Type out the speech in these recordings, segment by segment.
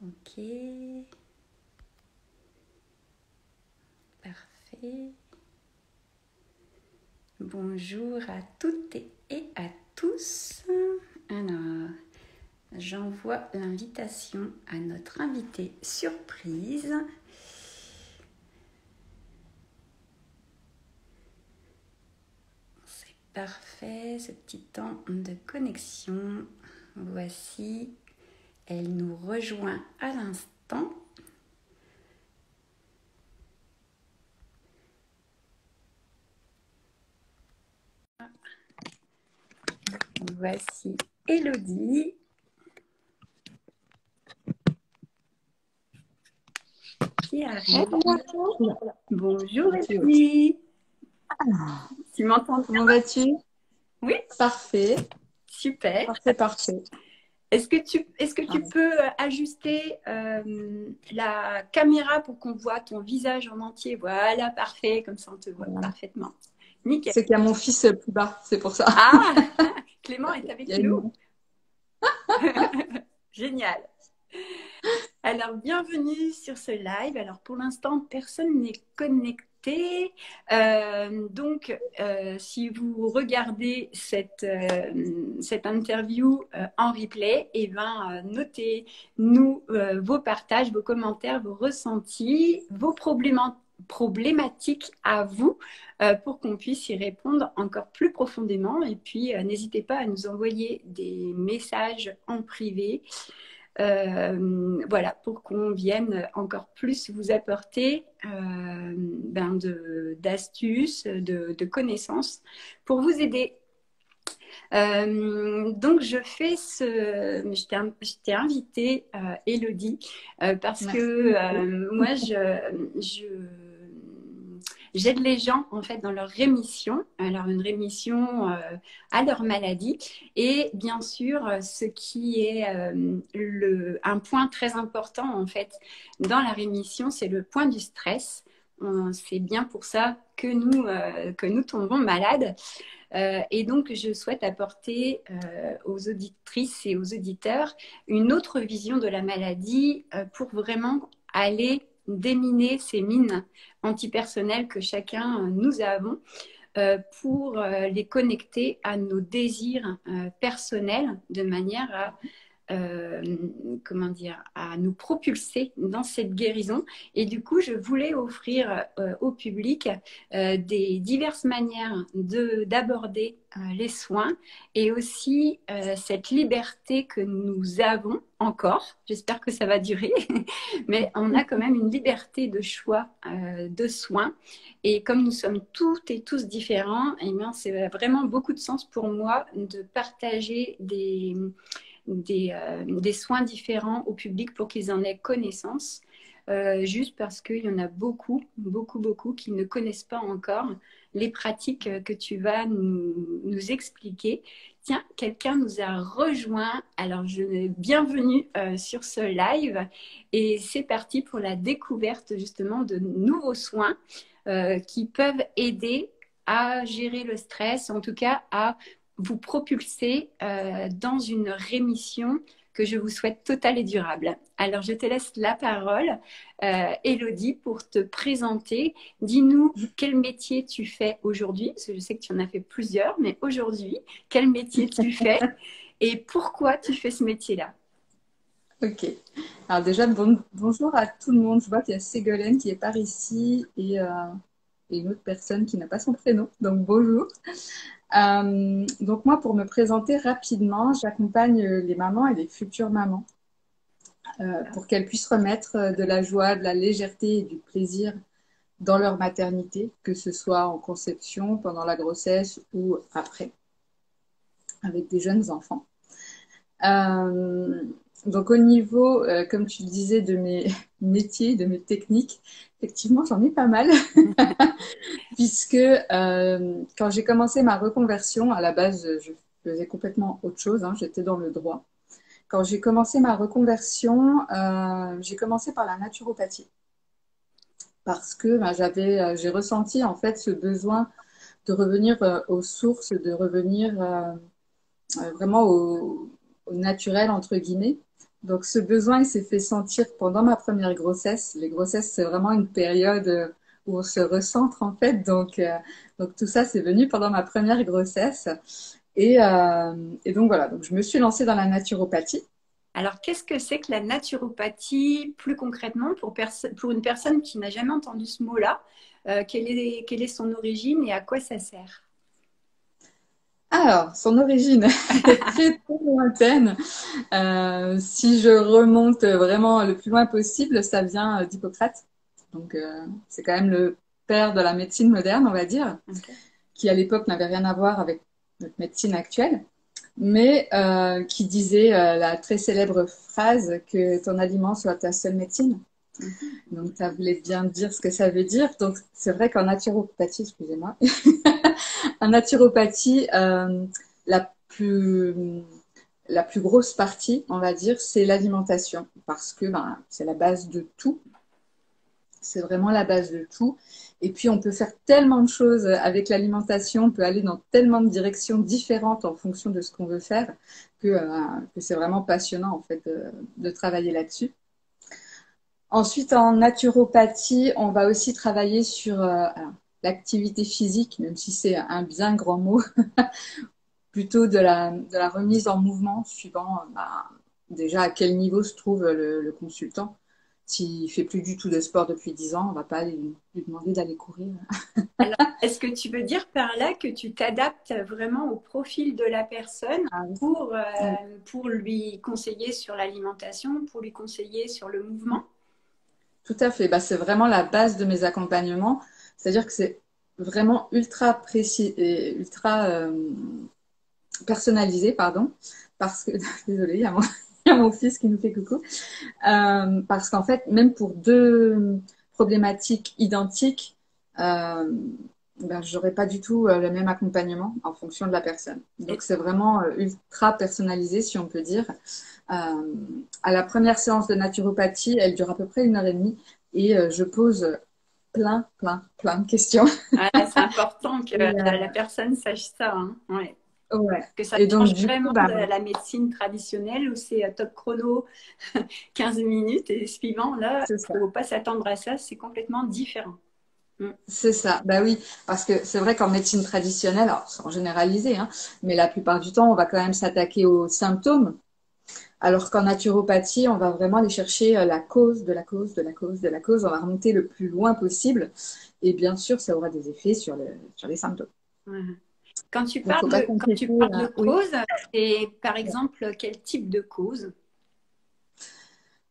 Ok, parfait. Bonjour à toutes et à tous. Alors, j'envoie l'invitation à notre invité surprise. C'est parfait, ce petit temps de connexion. Voici, elle nous rejoint à l'instant. Voici Elodie. Qui arrive. Bonjour Elodie. Tu m'entends bien? Comment vas-tu? Oui, Parfait, super. parfait. Est-ce que tu peux ajuster la caméra pour qu'on voit ton visage en entier? Voilà, parfait, comme ça on te voit parfaitement. Nickel. C'est qu'il y a mon fils plus bas, c'est pour ça. Ah, Clément est Il y avec a nous. une... Génial. Alors, bienvenue sur ce live. Alors, pour l'instant, personne n'est connecté. Si vous regardez cette interview en replay, eh ben, notez-nous vos partages, vos commentaires, vos ressentis, vos problématiques à vous pour qu'on puisse y répondre encore plus profondément. Et puis, n'hésitez pas à nous envoyer des messages en privé. Voilà, pour qu'on vienne encore plus vous apporter d'astuces, de connaissances pour vous aider. Donc, je t'ai invité, Elodie, parce Merci. que moi, j'aide les gens en fait dans leur rémission, alors une rémission à leur maladie. Et bien sûr, ce qui est un point très important en fait dans la rémission, c'est le point du stress. C'est bien pour ça que nous tombons malades. Et donc, je souhaite apporter aux auditrices et aux auditeurs une autre vision de la maladie pour vraiment aller déminer ces mines antipersonnelles que chacun nous avons pour les connecter à nos désirs personnels de manière à comment dire, à nous propulser dans cette guérison. Et du coup, je voulais offrir au public des diverses manières d'aborder les soins et aussi cette liberté que nous avons encore. J'espère que ça va durer, mais on a quand même une liberté de choix de soins. Et comme nous sommes toutes et tous différents, eh bien, c'est vraiment beaucoup de sens pour moi de partager des soins différents au public pour qu'ils en aient connaissance, juste parce qu'il y en a beaucoup, beaucoup, beaucoup qui ne connaissent pas encore les pratiques que tu vas nous expliquer. Tiens, quelqu'un nous a rejoint. Alors, bienvenue sur ce live et c'est parti pour la découverte justement de nouveaux soins qui peuvent aider à gérer le stress, en tout cas à vous propulser dans une rémission que je vous souhaite totale et durable. Alors, je te laisse la parole, Elodie, pour te présenter. Dis-nous quel métier tu fais aujourd'hui, parce que je sais que tu en as fait plusieurs, mais aujourd'hui, quel métier tu fais et pourquoi tu fais ce métier-là? Ok. Alors déjà, bonjour à tout le monde. Je vois qu'il y a Ségolène qui est par ici et une autre personne qui n'a pas son prénom. Donc bonjour. Donc moi, pour me présenter rapidement, j'accompagne les mamans et les futures mamans pour qu'elles puissent remettre de la joie, de la légèreté et du plaisir dans leur maternité, que ce soit en conception, pendant la grossesse ou après, avec des jeunes enfants. Euh, donc au niveau, comme tu le disais, de mes métiers, de mes techniques, effectivement, j'en ai pas mal, puisque quand j'ai commencé ma reconversion, à la base, je faisais complètement autre chose, hein, j'étais dans le droit. Quand j'ai commencé ma reconversion, j'ai commencé par la naturopathie, parce que bah, j'ai ressenti en fait ce besoin de revenir aux sources, de revenir vraiment au naturel, entre guillemets, Donc ce besoin, il s'est fait sentir pendant ma première grossesse. Les grossesses, c'est vraiment une période où on se recentre en fait. Donc tout ça, c'est venu pendant ma première grossesse. Et donc voilà, donc je me suis lancée dans la naturopathie. Alors, qu'est-ce que c'est que la naturopathie plus concrètement pour une personne qui n'a jamais entendu ce mot-là? Quelle est son origine et à quoi ça sert? Alors, son origine est très très lointaine. Si je remonte vraiment le plus loin possible, ça vient d'Hippocrate. Donc, c'est quand même le père de la médecine moderne, on va dire, Ok. qui à l'époque n'avait rien à voir avec notre médecine actuelle, mais qui disait la très célèbre phrase que ton aliment soit ta seule médecine. Mhm. Donc, ça voulait bien dire ce que ça veut dire. Donc, c'est vrai qu'en naturopathie, excusez-moi, en naturopathie, la plus, la plus grosse partie, on va dire, c'est l'alimentation, parce que ben, c'est la base de tout. C'est vraiment la base de tout. Et puis, on peut faire tellement de choses avec l'alimentation, on peut aller dans tellement de directions différentes en fonction de ce qu'on veut faire, que c'est vraiment passionnant, en fait, de travailler là-dessus. Ensuite, en naturopathie, on va aussi travailler sur alors, l'activité physique, même si c'est un bien grand mot, plutôt de la remise en mouvement, suivant bah, déjà à quel niveau se trouve le consultant. S'il fait plus du tout de sport depuis 10 ans, on va pas lui demander d'aller courir. Alors, est-ce que tu veux dire par là que tu t'adaptes vraiment au profil de la personne Ah oui. pour, euh, Oui, pour lui conseiller sur l'alimentation, pour lui conseiller sur le mouvement? tout à fait. Bah, c'est vraiment la base de mes accompagnements. C'est-à-dire que c'est vraiment ultra précis et ultra personnalisé, pardon. Parce que, désolée, il y a mon fils qui nous fait coucou. Parce qu'en fait, même pour deux problématiques identiques, euh, ben, j'aurais pas du tout le même accompagnement en fonction de la personne. Donc Et- c'est vraiment ultra personnalisé, si on peut dire. À la première séance de naturopathie, elle dure à peu près 1 heure et demie et je pose plein de questions. Voilà, c'est important que Et, la personne sache ça, hein. Ouais. ouais. Que ça Et donc change du coup, vraiment bah, de la médecine traditionnelle où c'est top chrono 15 minutes et suivant, là, c'est il ça. ne faut pas s'attendre à ça, c'est complètement différent. Mm. C'est ça, bah oui, parce que c'est vrai qu'en médecine traditionnelle, alors sans généraliser, hein, mais la plupart du temps, on va quand même s'attaquer aux symptômes, alors qu'en naturopathie, on va vraiment aller chercher la cause de la cause de la cause de la cause, on va remonter le plus loin possible, et bien sûr, ça aura des effets sur les symptômes. Ouais. Donc, faut pas Quand tu s'inquiéter, parles de oui. cause, c'est par exemple quel type de cause?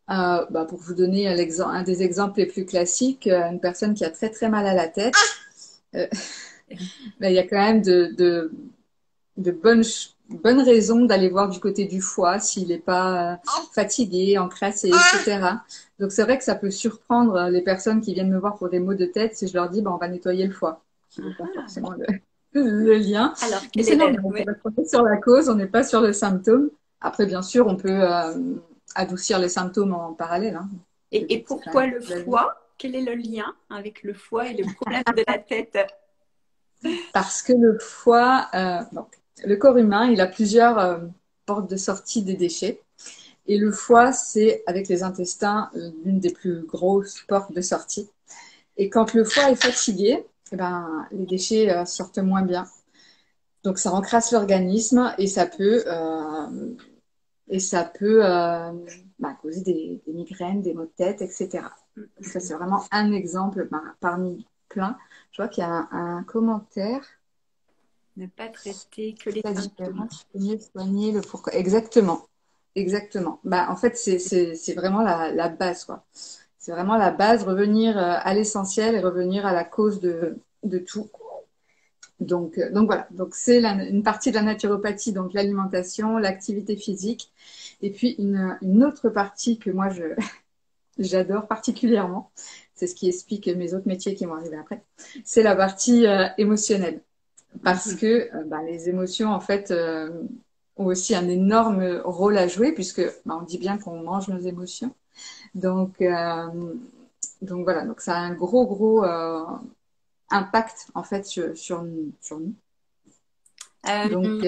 Bah, pour vous donner un des exemples les plus classiques, une personne qui a très très mal à la tête, euh, bah, il y a quand même de bonnes raisons d'aller voir du côté du foie s'il n'est pas fatigué, encrassé, etc. Donc c'est vrai que ça peut surprendre les personnes qui viennent me voir pour des maux de tête si je leur dis bah, on va nettoyer le foie, qui n'est pas Ah. forcément le lien. Alors, Mais quelle c'est est normal, on ouais. va se sur la cause, on n'est pas sur le symptôme. Après, bien sûr, on peut adoucir les symptômes en parallèle. Hein. Et C'est quand même pourquoi le la vie. foie? Quel est le lien avec le foie et le problème de la tête? Parce que le foie, donc, le corps humain, il a plusieurs portes de sortie des déchets. Et le foie, c'est avec les intestins l'une des plus grosses portes de sortie. Et quand le foie est fatigué, eh ben, les déchets sortent moins bien. Donc ça encrasse l'organisme et ça peut bah, causer des migraines, des maux de tête, etc. Ça, c'est vraiment un exemple parmi plein. Je vois qu'il y a un commentaire. Ne pas traiter que les La symptômes. différence, c'est mieux soigner le pourquoi. Exactement. Exactement. Bah, en fait, c'est vraiment la base, quoi. C'est vraiment la base, revenir à l'essentiel et revenir à la cause de tout. Donc voilà. Donc c'est une partie de la naturopathie, donc l'alimentation, l'activité physique. Et puis une autre partie que moi j'adore particulièrement, c'est ce qui explique mes autres métiers qui vont arriver après, c'est la partie émotionnelle. Parce Mhm. que bah, les émotions, en fait, ont aussi un énorme rôle à jouer, puisque bah, on dit bien qu'on mange nos émotions. Donc, euh, donc voilà, donc ça a un gros impact, en fait, sur nous. Donc,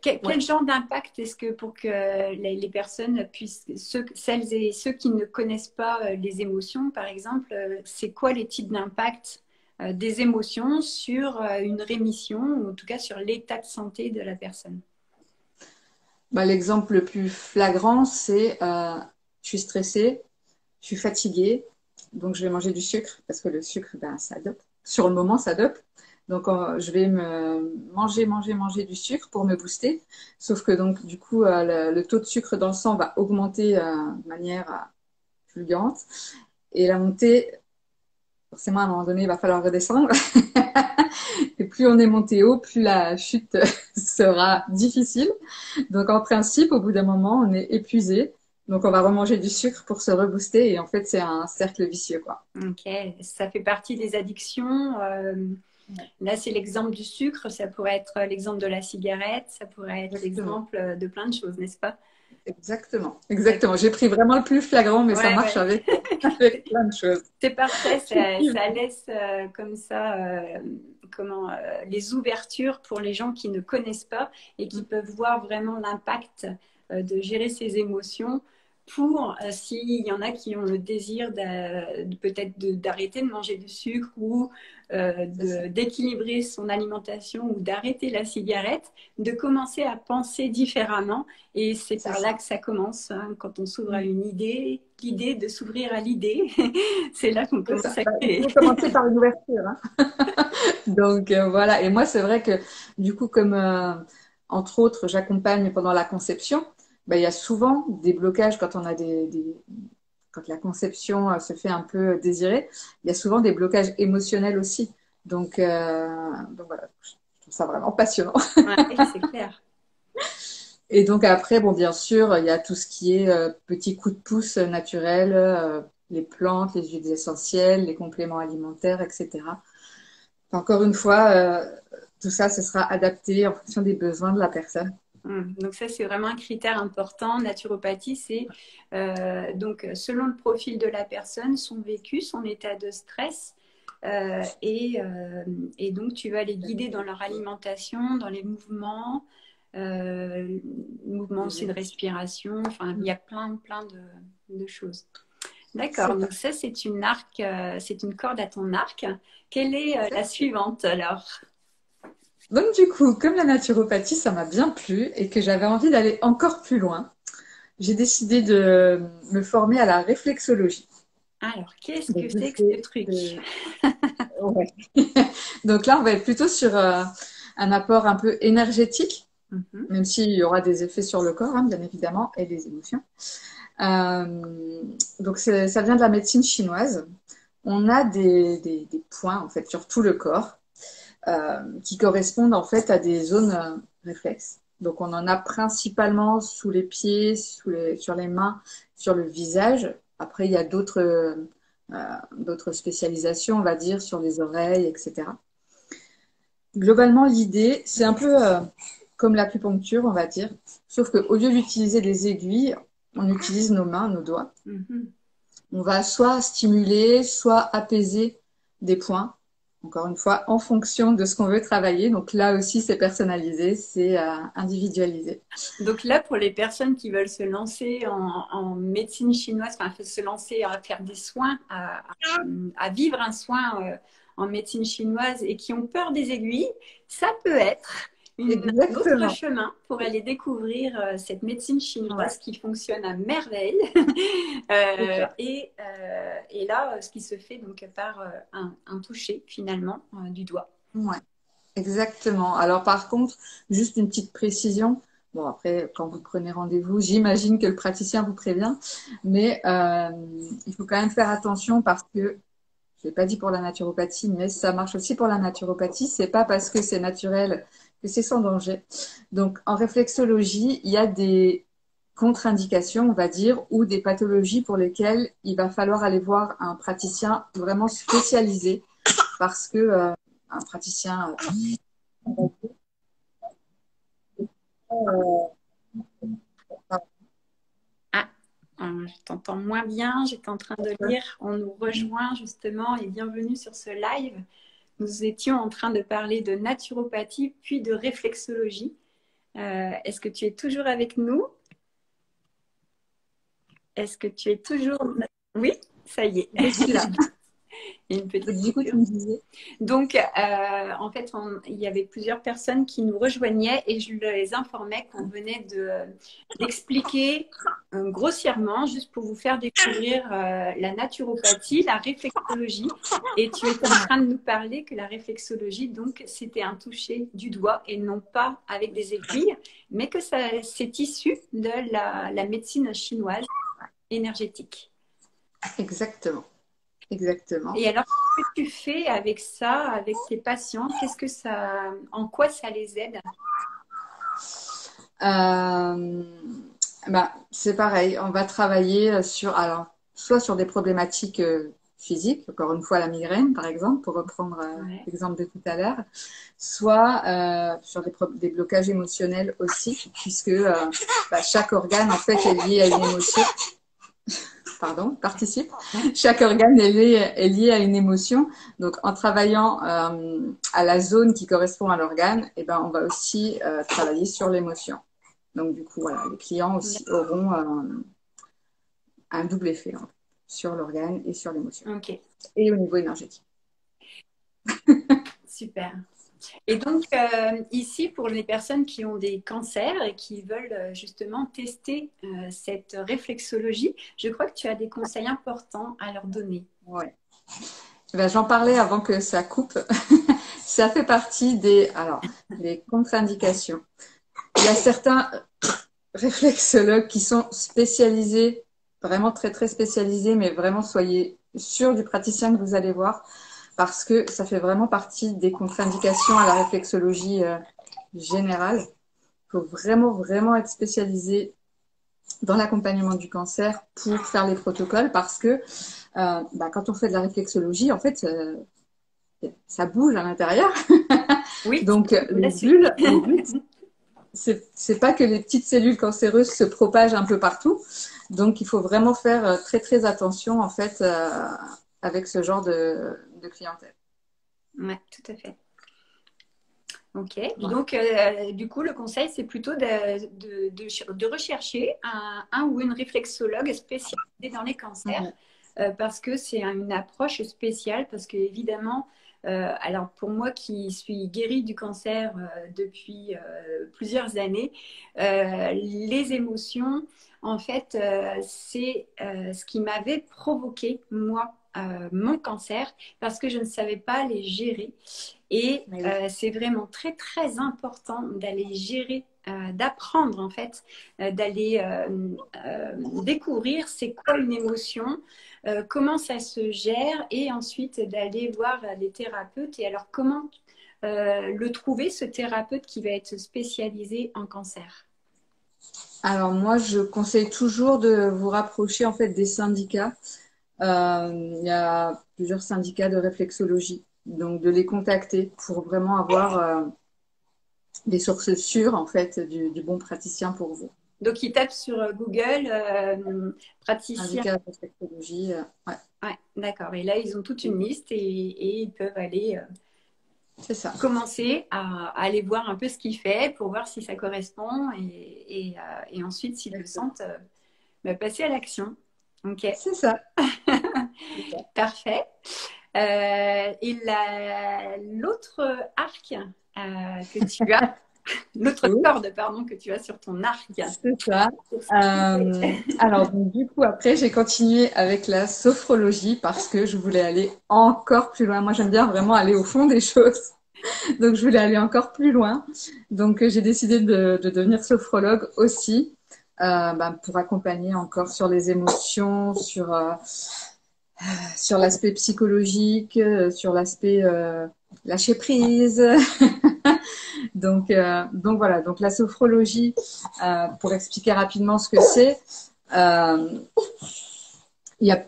Quel ouais. genre d'impact est-ce que pour que les personnes puissent, celles et ceux qui ne connaissent pas les émotions, par exemple, c'est quoi les types d'impact des émotions sur une rémission, ou en tout cas sur l'état de santé de la personne? Bah, l'exemple le plus flagrant, c'est je suis stressée, je suis fatiguée, donc je vais manger du sucre parce que le sucre, ben, ça dope. Sur le moment, ça dope. Donc, je vais me manger du sucre pour me booster. Sauf que donc, du coup, le taux de sucre dans le sang va augmenter de manière fulgurante. Et la montée, forcément, à un moment donné, il va falloir redescendre. Et plus on est monté haut, plus la chute sera difficile. Donc, en principe, au bout d'un moment, on est épuisé. Donc, on va remanger du sucre pour se rebooster. Et en fait, c'est un cercle vicieux, quoi. Ok, ça fait partie des addictions. Là, c'est l'exemple du sucre, ça pourrait être l'exemple de la cigarette, ça pourrait être Exactement. l'exemple de plein de choses, n'est-ce pas? Exactement. D'accord. Exactement. J'ai pris vraiment le plus flagrant, mais ça Ouais, marche ouais. avec, avec plein de choses. C'est parfait, ça Effectivement. laisse comme ça les ouvertures pour les gens qui ne connaissent pas et qui peuvent voir vraiment l'impact de gérer ses émotions pour s'il y en a qui ont le désir peut-être d'arrêter de manger du sucre ou C'est ça. d'équilibrer son alimentation ou d'arrêter la cigarette, de commencer à penser différemment. Et c'est C'est par là ça. que ça commence, hein, quand on s'ouvre à Mm. une idée, l'idée de s'ouvrir à l'idée. C'est là qu'on C'est ça. commence à Bah, il créer. faut commencer par une ouverture, hein. Donc, voilà. Et moi, c'est vrai que du coup, comme entre autres, j'accompagne pendant la conception, bah, il y a souvent des blocages quand on a quand la conception se fait un peu désirer. Il y a souvent des blocages émotionnels aussi. Donc voilà, je trouve ça vraiment passionnant. Ouais, c'est clair. Et donc après, bon, bien sûr, il y a tout ce qui est petits coups de pouce naturels, les plantes, les huiles essentielles, les compléments alimentaires, etc. Encore une fois, tout ça, ce sera adapté en fonction des besoins de la personne. Donc ça, c'est vraiment un critère important. Naturopathie, c'est donc selon le profil de la personne, son vécu, son état de stress. euh, et, euh, et donc, tu vas les guider dans leur alimentation, dans les mouvements. Mouvements aussi de respiration. Enfin, il y a plein de choses. D'accord. C'est ça. Donc ça, c'est une corde à ton arc. Quelle est la suivante alors? Donc du coup, comme la naturopathie, ça m'a bien plu et que j'avais envie d'aller encore plus loin, j'ai décidé de me former à la réflexologie. Alors, qu'est-ce que Donc, c'est que ce truc? ouais. Donc là, on va être plutôt sur un apport un peu énergétique, Mhm. même s'il y aura des effets sur le corps, hein, bien évidemment, et les émotions. Donc ça vient de la médecine chinoise. On a des points en fait sur tout le corps qui correspondent en fait à des zones réflexes. Donc on en a principalement sous les pieds, sur les mains, sur le visage. Après il y a d'autres spécialisations, on va dire, sur les oreilles, etc. Globalement, l'idée, c'est un peu comme l'acupuncture, on va dire, sauf qu'au lieu d'utiliser des aiguilles, on utilise nos mains, nos doigts. Mhm. On va soit stimuler, soit apaiser des points, encore une fois, en fonction de ce qu'on veut travailler. Donc là aussi, c'est personnalisé, c'est individualisé. Donc là, pour les personnes qui veulent se lancer en médecine chinoise, enfin se lancer à faire des soins, à vivre un soin en médecine chinoise et qui ont peur des aiguilles, ça peut être un autre Exactement. chemin pour aller découvrir cette médecine Ouais, chinoise qui fonctionne à merveille. c'est ça. Et là, ce qui se fait donc par un toucher finalement du doigt. Ouais, exactement. Alors par contre, juste une petite précision. Bon, après, quand vous prenez rendez-vous, j'imagine que le praticien vous prévient, mais il faut quand même faire attention parce que je l'ai pas dit pour la naturopathie, mais ça marche aussi pour la naturopathie. C'est pas parce que c'est naturel que c'est sans danger. Donc, en réflexologie, il y a des contre-indications, on va dire, ou des pathologies pour lesquelles il va falloir aller voir un praticien vraiment spécialisé parce que un praticien Ah, je t'entends moins bien. J'étais en train de lire. On nous rejoint justement et bienvenue sur ce live. nous étions en train de parler de naturopathie puis de réflexologie. Est-ce que tu es toujours avec nous? Est-ce que tu es toujours... Oui, ça y est. Je suis là. Une petite Du coup, tu me disais. Donc, en fait, il y avait plusieurs personnes qui nous rejoignaient et je les informais qu'on venait d'expliquer grossièrement, juste pour vous faire découvrir la naturopathie, la réflexologie. Et tu étais en train de nous parler que la réflexologie, donc, c'était un toucher du doigt et non pas avec des aiguilles, mais que c'est issu de la médecine chinoise énergétique. Exactement. Exactement. Et alors, qu'est-ce que tu fais avec ça, avec tes patients? En quoi ça les aide? C'est pareil, on va travailler sur, alors, soit sur des problématiques physiques, encore une fois la migraine par exemple, pour reprendre Ouais. l'exemple de tout à l'heure, soit sur des blocages émotionnels aussi, puisque chaque organe en fait est lié à une émotion. Pardon, participe. Chaque organe est lié à une émotion. Donc, en travaillant à la zone qui correspond à l'organe, eh ben, on va aussi travailler sur l'émotion. Donc, du coup, voilà, les clients aussi auront un double effet hein, sur l'organe et sur l'émotion. Ok, Et au niveau énergétique. super. Et donc, ici, pour les personnes qui ont des cancers et qui veulent justement tester cette réflexologie, je crois que tu as des conseils importants à leur donner. Ouais. Ben, j'en parlais avant que ça coupe. Ça fait partie des contre-indications. Il y a certains réflexologues qui sont spécialisés, vraiment très très spécialisés, mais vraiment soyez sûrs du praticien que vous allez voir, parce que ça fait vraiment partie des contre-indications à la réflexologie générale. Il faut vraiment vraiment être spécialisé dans l'accompagnement du cancer pour faire les protocoles, parce que quand on fait de la réflexologie, en fait, ça bouge à l'intérieur. Oui, Donc le but, c'est pas que les petites cellules cancéreuses se propagent un peu partout. Donc, il faut vraiment faire très, très attention, en fait, avec ce genre de clientèle. Oui, tout à fait. Ok, Ouais. donc du coup, le conseil, c'est plutôt de rechercher un ou une réflexologue spécialisée dans les cancers, parce que c'est une approche spéciale, parce que évidemment, alors pour moi qui suis guérie du cancer depuis plusieurs années, les émotions, en fait, c'est ce qui m'avait provoqué, moi, mon cancer, parce que je ne savais pas les gérer. Et c'est vraiment très, très important d'aller gérer, d'apprendre en fait, d'aller découvrir c'est quoi une émotion, comment ça se gère et ensuite d'aller voir les thérapeutes. Et alors, comment le trouver, ce thérapeute qui va être spécialisé en cancer? Alors, moi, je conseille toujours de vous rapprocher, en fait, des syndicats. Il y a plusieurs syndicats de réflexologie. Donc, de les contacter pour vraiment avoir des sources sûres, en fait, du bon praticien pour vous. Donc, ils tapent sur Google praticien. Syndicat de réflexologie, ouais. Ouais, d'accord. Et là, ils ont toute une liste et ils peuvent aller C'est ça. commencer à aller voir un peu ce qu'il fait pour voir si ça correspond et ensuite, s'ils le sentent, passer à l'action. Ok, C'est ça. parfait. Et l'autre arc que tu as, l'autre Oui. corde, pardon, que tu as sur ton arc. C'est ça. Alors, donc, du coup, après, j'ai continué avec la sophrologie parce que je voulais aller encore plus loin. Moi, j'aime bien vraiment aller au fond des choses. Donc, je voulais aller encore plus loin. Donc, j'ai décidé de devenir sophrologue aussi pour accompagner encore sur les émotions, sur l'aspect psychologique, sur l'aspect lâcher prise. Donc voilà, donc la sophrologie, pour expliquer rapidement ce que c'est, il y a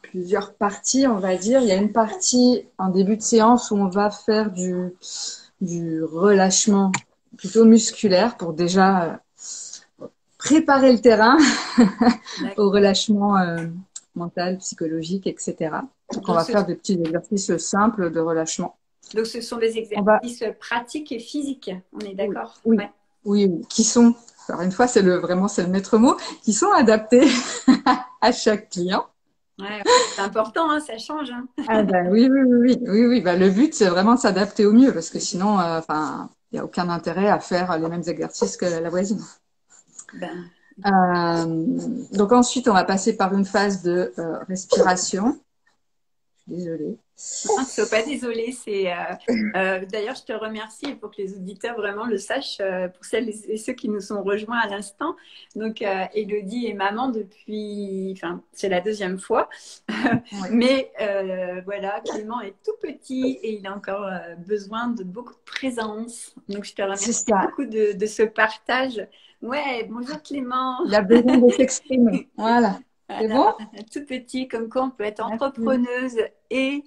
plusieurs parties, on va dire. Il y a une partie en début de séance où on va faire du relâchement plutôt musculaire pour déjà préparer le terrain au relâchement mental, psychologique, etc. Donc on va faire des petits exercices simples de relâchement. Donc, ce sont des On va, exercices pratiques et physiques, on est oui, d'accord? oui, Ouais. oui, oui, qui sont, alors une fois, vraiment, c'est le maître mot, qui sont adaptés à chaque client. Ouais, ouais. C'est important, hein, ça change. Hein. Ah ben oui, oui, oui, oui, oui, oui. Ben, le but, c'est vraiment de s'adapter au mieux parce que sinon, enfin, il n'y a aucun intérêt à faire les mêmes exercices que la voisine. Ben, Donc ensuite, on va passer par une phase de respiration. Désolée. ne sois pas désolée. D'ailleurs, je te remercie pour que les auditeurs vraiment le sachent, pour celles et ceux qui nous sont rejoints à l'instant. Donc, Élodie est maman depuis, enfin, c'est la deuxième fois. Oui. Mais voilà, Clément est tout petit et il a encore besoin de beaucoup de présence. Donc, je te C'est remercie ça. beaucoup de ce partage. Ouais, bonjour Clément. Il a besoin de s'exprimer. Voilà. C'est Voilà, bon? tout petit, comme quoi on peut être Merci. entrepreneuse et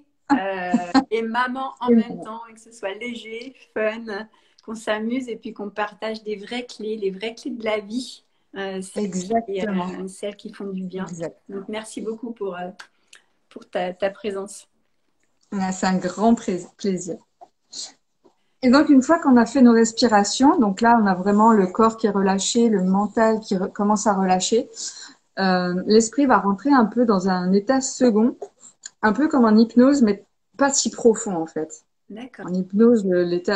maman en même temps, et que ce soit léger, fun, qu'on s'amuse et puis qu'on partage des vraies clés, les vraies clés de la vie, Exactement. celles qui font du bien. Exact. Donc, merci beaucoup pour ta présence. Ah, c'est un grand plaisir. Et donc, une fois qu'on a fait nos respirations, donc là, on a vraiment le corps qui est relâché, le mental qui commence à relâcher. L'esprit va rentrer un peu dans un état second, un peu comme en hypnose, mais pas si profond en fait. D'accord. En hypnose,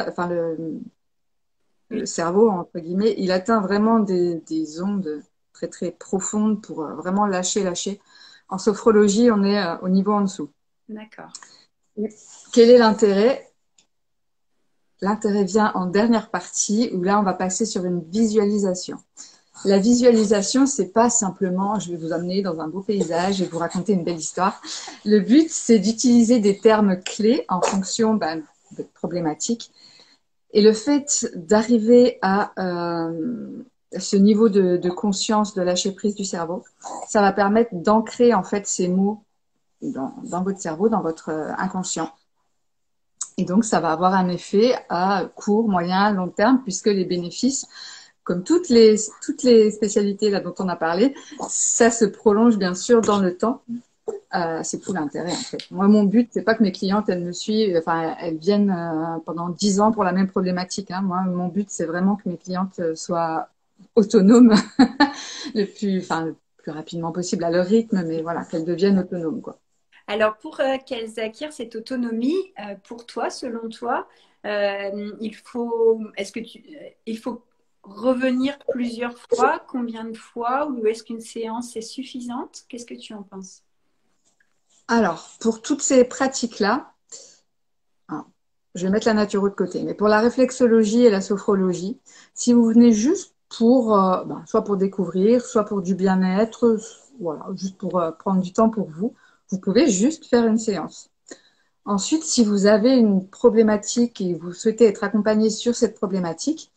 enfin le Oui, cerveau entre guillemets, il atteint vraiment des ondes très très profondes pour vraiment lâcher. En sophrologie, on est au niveau en dessous. d'accord. Quel est l'intérêt? L'intérêt vient en dernière partie où là, on va passer sur une visualisation. La visualisation, c'est pas simplement je vais vous amener dans un beau paysage et vous raconter une belle histoire. Le but, c'est d'utiliser des termes clés en fonction de votre problématique. Et le fait d'arriver à ce niveau de conscience, de lâcher prise du cerveau, ça va permettre d'ancrer en fait ces mots dans votre cerveau, dans votre inconscient. Et donc, ça va avoir un effet à court, moyen, long terme, puisque les bénéfices, comme toutes les spécialités là dont on a parlé, ça se prolonge bien sûr dans le temps. C'est tout l'intérêt en fait. Moi, mon but, c'est pas que mes clientes elles me suivent, enfin elles viennent pendant 10 ans pour la même problématique. Hein. Moi, mon but, c'est vraiment que mes clientes soient autonomes le plus rapidement possible à leur rythme, mais voilà, qu'elles deviennent autonomes quoi. Alors, pour qu'elles acquièrent cette autonomie, pour toi, selon toi, il faut revenir plusieurs fois? Combien de fois? Ou est-ce qu'une séance est suffisante? Qu'est-ce que tu en penses? Alors, pour toutes ces pratiques-là, hein, je vais mettre la naturo de côté, mais pour la réflexologie et la sophrologie, si vous venez juste pour, soit pour découvrir, soit pour du bien-être, voilà, juste pour prendre du temps pour vous, vous pouvez juste faire une séance. Ensuite, si vous avez une problématique et vous souhaitez être accompagné sur cette problématique,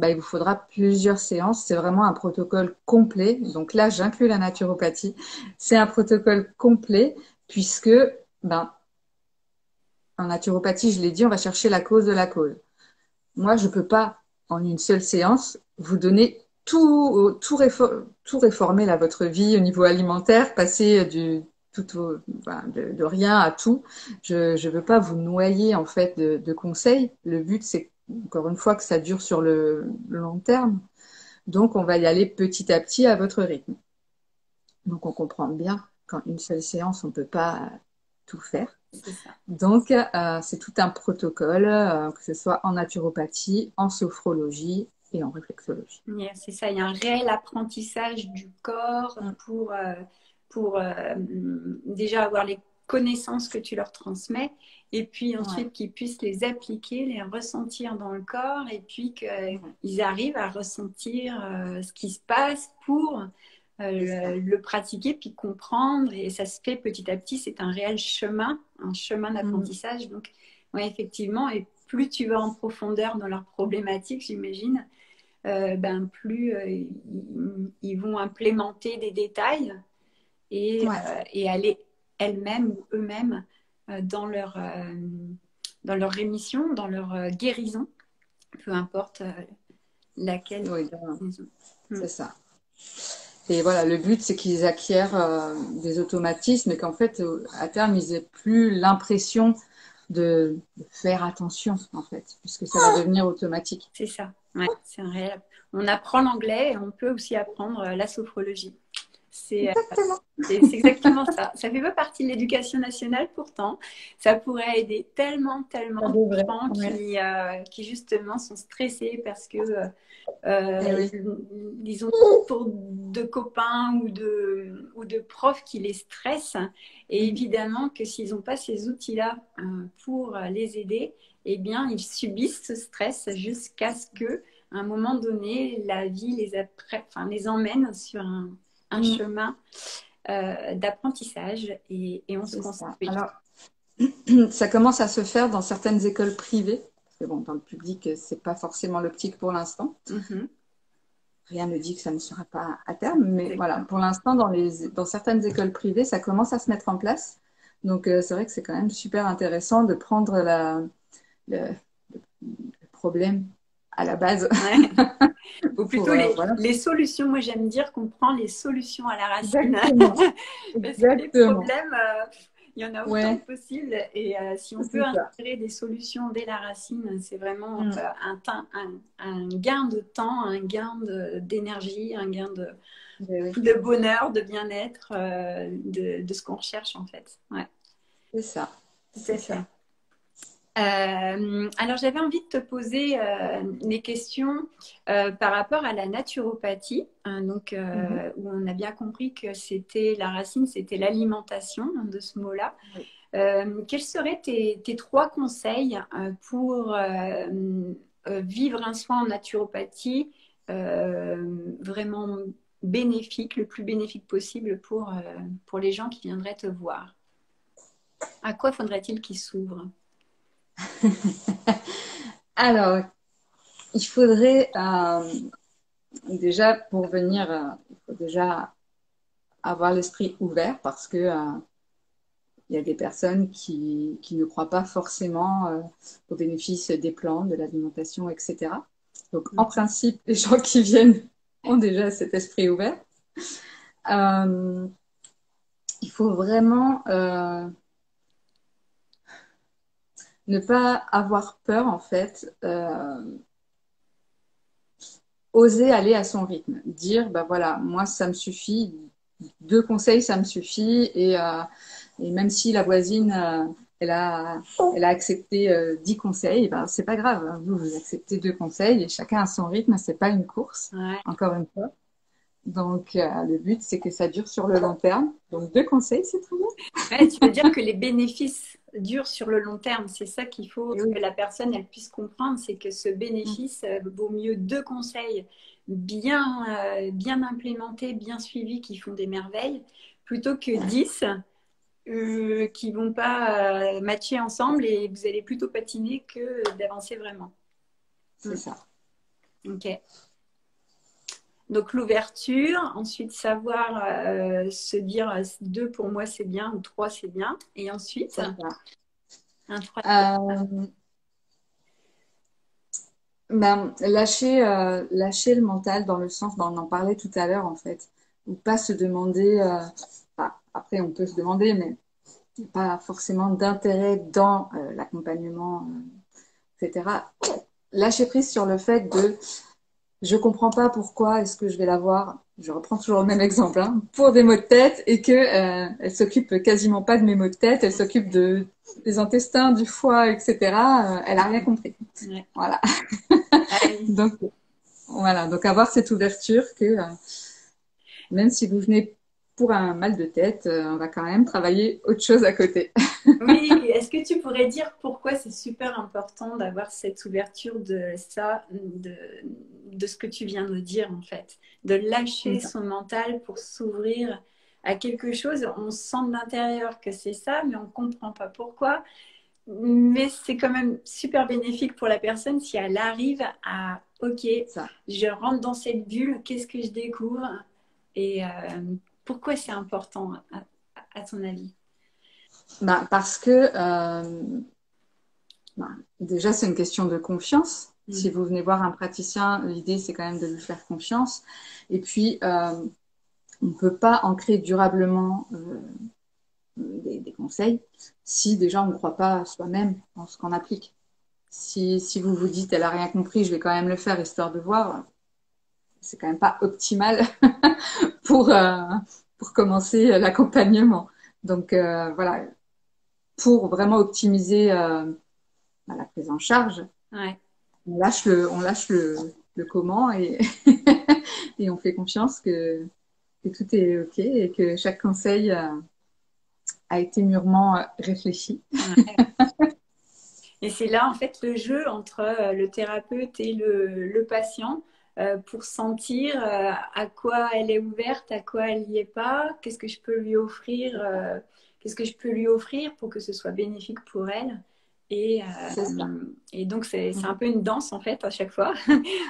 il vous faudra plusieurs séances. C'est vraiment un protocole complet. Donc là, j'inclus la naturopathie. C'est un protocole complet puisque, ben, en naturopathie, je l'ai dit, on va chercher la cause de la cause. Moi, je peux pas, en une seule séance, vous donner tout réformer là, votre vie au niveau alimentaire, passer de rien à tout. Je veux pas vous noyer en fait de conseils. Le but, c'est encore une fois que ça dure sur le long terme. Donc, on va y aller petit à petit à votre rythme. Donc, on comprend bien qu'en une seule séance, on peut pas tout faire. C'est ça. Donc, c'est tout un protocole, que ce soit en naturopathie, en sophrologie et en réflexologie. Yeah, c'est ça. Il y a un réel apprentissage du corps Mm. pour déjà avoir les connaissances que tu leur transmets et puis Ouais. ensuite qu'ils puissent les appliquer, les ressentir dans le corps et puis Ouais. qu'ils arrivent à ressentir ce qui se passe pour C'est ça. le pratiquer puis comprendre. Et ça se fait petit à petit. C'est un réel chemin, un chemin Mm. d'apprentissage. Donc, ouais, effectivement, et plus tu vas en profondeur dans leurs problématiques, j'imagine, plus ils vont implémenter des détails Ouais. et aller elles-mêmes ou eux-mêmes dans leur rémission, dans leur guérison, peu importe laquelle Oui, ils ont. Mm. c'est ça. Et voilà, le but, c'est qu'ils acquièrent des automatismes et qu'en fait, à terme, ils aient plus l'impression de faire attention, en fait, puisque ça va devenir automatique. C'est ça, ouais, c'est un réel. On apprend l'anglais et on peut aussi apprendre la sophrologie. C'est Exactement. c'est exactement ça. Ça fait pas partie de l'éducation nationale pourtant. Ça pourrait aider tellement, Ça tellement devrait. d'enfants Ouais. qui justement sont stressés parce que Eh oui. ils ont trop de copains ou de profs qui les stressent. Et Mm. évidemment que s'ils n'ont pas ces outils-là pour les aider, eh bien, ils subissent ce stress jusqu'à ce que, à un moment donné, la vie les emmène sur un Mm. chemin d'apprentissage et on se C'est ça. construit. Alors, ça commence à se faire dans certaines écoles privées. Parce que bon, dans le public, c'est pas forcément l'optique pour l'instant. Mhm, Rien ne dit que ça ne sera pas à terme, mais voilà, exactement. pour l'instant, dans certaines écoles privées, ça commence à se mettre en place. Donc, c'est vrai que c'est quand même super intéressant de prendre le problème à la base Ouais. Ou plutôt pour, voilà. les solutions. Moi, j'aime dire qu'on prend les solutions à la racine. Exactement. Parce que les Exactement. problèmes, il y en a autant Ouais, que possible. Et si on peut c'est ça. intégrer des solutions dès la racine, c'est vraiment Mm. un gain de temps, un gain d'énergie, un gain Mais oui, de bonheur, de bien-être, de ce qu'on recherche en fait. Ouais, c'est ça. tout à C'est fait. ça. Alors, j'avais envie de te poser des questions par rapport à la naturopathie, hein, donc, Mhm. où on a bien compris que c'était la racine, c'était l'alimentation hein, de ce mot-là. Oui. Quels seraient tes trois conseils pour vivre un soin en naturopathie vraiment bénéfique, le plus bénéfique possible pour les gens qui viendraient te voir? À quoi faudrait-il qu'ils s'ouvrent? Alors, il faudrait déjà pour venir, il faut déjà avoir l'esprit ouvert parce que il y a des personnes qui ne croient pas forcément aux bénéfices des plantes, de l'alimentation, etc. Donc, en principe, les gens qui viennent ont déjà cet esprit ouvert. Euh, il faut vraiment ne pas avoir peur, en fait, oser aller à son rythme, dire, bah voilà, moi, ça me suffit, 2 conseils, ça me suffit, et même si la voisine, elle a, elle a accepté 10 conseils, ben, c'est pas grave, hein. Vous acceptez 2 conseils, et chacun à son rythme, c'est pas une course, Ouais. encore une fois. Donc, le but, c'est que ça dure sur le long terme. Donc, 2 conseils, c'est très bien. Ouais, tu veux dire que les bénéfices durent sur le long terme. C'est ça qu'il faut Et que oui. la personne elle puisse comprendre, c'est que ce bénéfice vaut mieux deux conseils bien implémentés, bien suivis, qui font des merveilles, plutôt que 10 qui vont pas matcher ensemble et vous allez plutôt patiner que d'avancer vraiment. C'est Hmm. ça. Ok. Donc l'ouverture, ensuite savoir se dire deux pour moi c'est bien ou trois c'est bien, et ensuite C'est ça. un troisième. Euh, Ben, lâcher le mental dans le sens, ben, on en parlait tout à l'heure en fait, ou pas se demander, enfin, après on peut se demander, mais il n'y a pas forcément d'intérêt dans l'accompagnement, etc. Lâcher prise sur le fait de, je comprends pas pourquoi est-ce que je vais la voir, je reprends toujours le même exemple, hein, pour des maux de tête et que elle s'occupe quasiment pas de mes maux de tête, elle s'occupe des intestins, du foie, etc. Elle a rien compris. Ouais. Voilà. Ah oui. Donc, voilà, donc avoir cette ouverture que même si vous venez pour un mal de tête, on va quand même travailler autre chose à côté. Oui, est-ce que tu pourrais dire pourquoi c'est super important d'avoir cette ouverture de ça, de ce que tu viens de dire en fait, de lâcher son mental pour s'ouvrir à quelque chose. On sent de l'intérieur que c'est ça, mais on ne comprend pas pourquoi. Mais c'est quand même super bénéfique pour la personne si elle arrive à, OK, Ça. je rentre dans cette bulle, qu'est-ce que je découvre et pourquoi c'est important à ton avis? Ben, parce que ben, déjà, c'est une question de confiance. Si Mhm. vous venez voir un praticien, l'idée, c'est quand même de lui faire confiance. Et puis, on ne peut pas ancrer durablement conseils si déjà on ne croit pas soi-même en ce qu'on applique. Si vous vous dites, elle a rien compris, je vais quand même le faire histoire de voir, c'est quand même pas optimal pour, euh, pour commencer l'accompagnement. Donc voilà, pour vraiment optimiser la prise en charge, Ouais. on lâche le comment et, et on fait confiance que tout est OK et que chaque conseil a été mûrement réfléchi. Ouais. Et c'est là, en fait, le jeu entre le thérapeute et le patient pour sentir à quoi elle est ouverte, à quoi elle n'y est pas, qu'est-ce que je peux lui offrir, qu'est-ce que je peux lui offrir pour que ce soit bénéfique pour elle. Et, C'est ça. et donc, c'est un peu une danse, en fait, à chaque fois,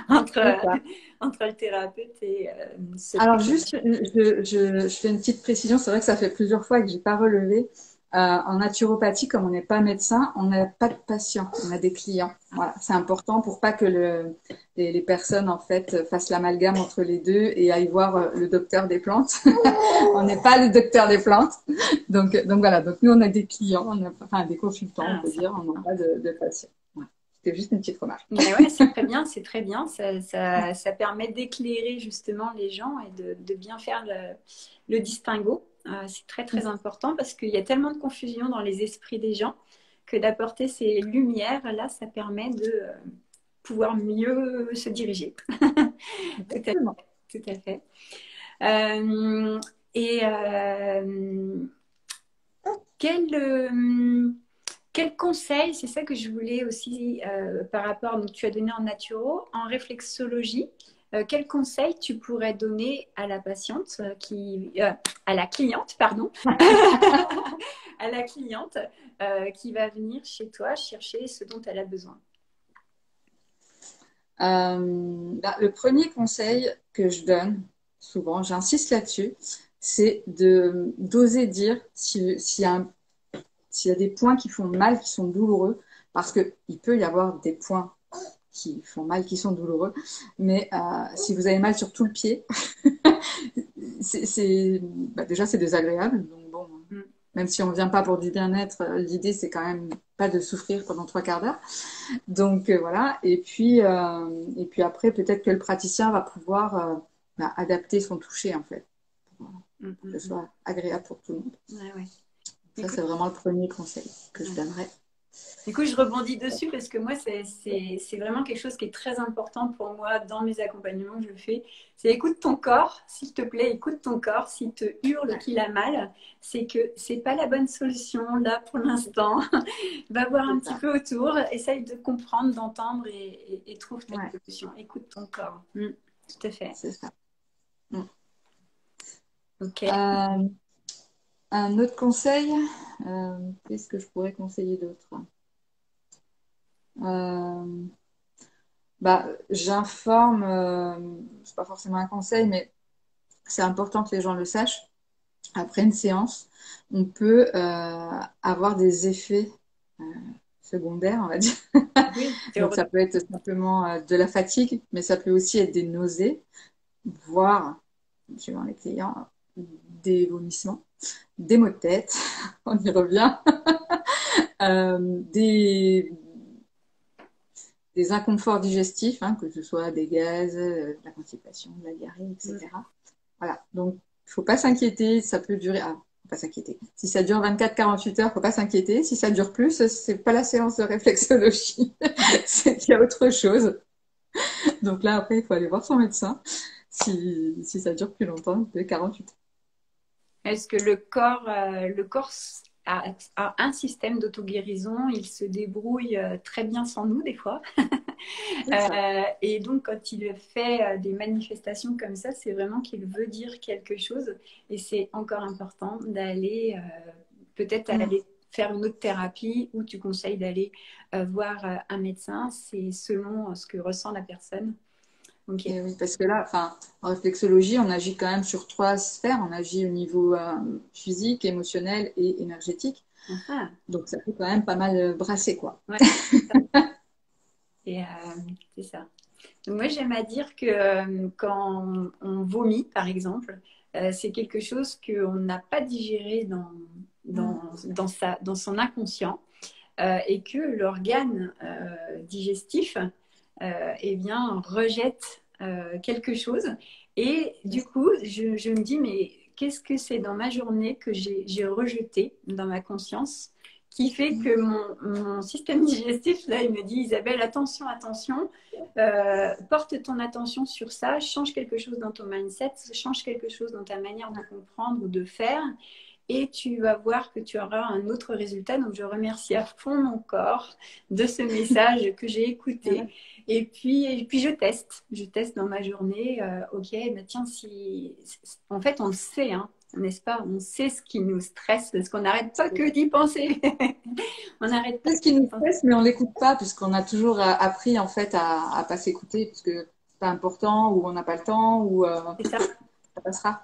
entre, C'est ça. entre le thérapeute et ce Alors patient. juste, je fais une petite précision. C'est vrai que ça fait plusieurs fois que j'ai pas relevé. En naturopathie, comme on n'est pas médecin, on n'a pas de patients, on a des clients. Voilà, c'est important pour pas que les personnes en fait fassent l'amalgame entre les deux et aillent voir le docteur des plantes. On n'est pas le docteur des plantes. Donc voilà, donc nous on a des clients, enfin des consultants, on Ah, peut c'est dire, on n'a important. pas de patients. Voilà. C'était juste une petite remarque. Mais ouais, c'est très bien, c'est très bien. Ça permet d'éclairer justement les gens et de bien faire le distinguo. C'est très très important parce qu'il y a tellement de confusion dans les esprits des gens que d'apporter ces lumières, là, ça permet de pouvoir mieux se diriger. Tout à fait. Exactement. Tout à fait. Euh, et quel, quel conseil, c'est ça que je voulais aussi par rapport, donc tu as donné en naturo, en réflexologie, quel conseil tu pourrais donner à la patiente à la cliente, pardon, à la cliente qui va venir chez toi chercher ce dont elle a besoin. Le premier conseil que je donne, souvent, j'insiste là-dessus, c'est de d'oser dire s'il y a des points qui font mal, qui sont douloureux, parce que il peut y avoir des points qui font mal, qui sont douloureux, mais si vous avez mal sur tout le pied, déjà c'est désagréable, donc bon, Mm. même si on vient pas pour du bien-être, l'idée c'est quand même pas de souffrir pendant trois quarts d'heure. Donc voilà. Et puis après, peut-être que le praticien va pouvoir adapter son toucher en fait, Mm, pour que ce mm, soit agréable pour tout le monde. mm. Ouais, ouais. Ça, Écoute, c'est vraiment le premier conseil que je ouais. donnerais. Du coup, je rebondis dessus parce que moi, c'est vraiment quelque chose qui est très important pour moi dans mes accompagnements que je fais. C'est écoute ton corps, s'il te plaît, écoute ton corps. S'il te hurle Ouais, qu'il a mal, c'est que c'est pas la bonne solution là pour l'instant. Va voir un c'est petit ça. peu autour, essaye de comprendre, d'entendre et trouve ta Ouais, solution. Écoute ton corps. Mm, tout à fait. c'est ça. Mm. Ok. Euh, un autre conseil, qu'est-ce que je pourrais conseiller d'autre? Euh, J'informe, c'est pas forcément un conseil, mais c'est important que les gens le sachent. Après une séance, on peut avoir des effets euh, secondaires, on va dire. Oui, Donc ça peut être simplement de la fatigue, mais ça peut aussi être des nausées, voire, suivant les clients, des vomissements, des maux de tête, on y revient, euh, des, des inconforts digestifs, hein, que ce soit des gaz, de la constipation, de la diarrhée, Mm. etc. Voilà, donc il faut pas s'inquiéter, ça peut durer. Ah, faut pas s'inquiéter. Si ça dure 24-48 heures, faut pas s'inquiéter. Si ça dure plus, c'est pas la séance de réflexologie, c'est qu'il y a autre chose. Donc là, après, il faut aller voir son médecin si ça dure plus longtemps que 48 heures. Est-ce que le corps a un système d'auto-guérison, il se débrouille très bien sans nous des fois. C'est ça. Et donc, quand il fait des manifestations comme ça, c'est vraiment qu'il veut dire quelque chose. Et c'est encore important d'aller, peut-être Mm. aller faire une autre thérapie ou tu conseilles d'aller voir un médecin. C'est selon ce que ressent la personne. Ok. Et oui, parce que là, enfin, en réflexologie, on agit quand même sur trois sphères. On agit au niveau physique, émotionnel et énergétique. Ah, Donc ça peut quand même pas mal brasser, quoi. ouais, et, c'est ça. Donc moi, j'aime à dire que quand on vomit, par exemple, c'est quelque chose qu'on n'a pas digéré dans son inconscient et que l'organe digestif eh bien, rejette quelque chose. Et du coup, je me dis, mais qu'est-ce que c'est dans ma journée que j'ai rejeté dans ma conscience qui fait que mon système digestif, là, il me dit, Isabelle, attention, attention, porte ton attention sur ça, change quelque chose dans ton mindset, change quelque chose dans ta manière de comprendre ou de faire, et tu vas voir que tu auras un autre résultat. Donc, je remercie à fond mon corps de ce message que j'ai écouté. Et puis je teste dans ma journée. Ok, bah tiens, en fait, on le sait, hein, n'est-ce pas? On sait ce qui nous stresse parce qu'on n'arrête pas que d'y penser. On n'arrête pas C'est ce qui nous stresse, mais on l'écoute pas puisqu'on a toujours appris en fait à pas s'écouter parce que c'est pas important ou on n'a pas le temps ou C'est ça. ça passera.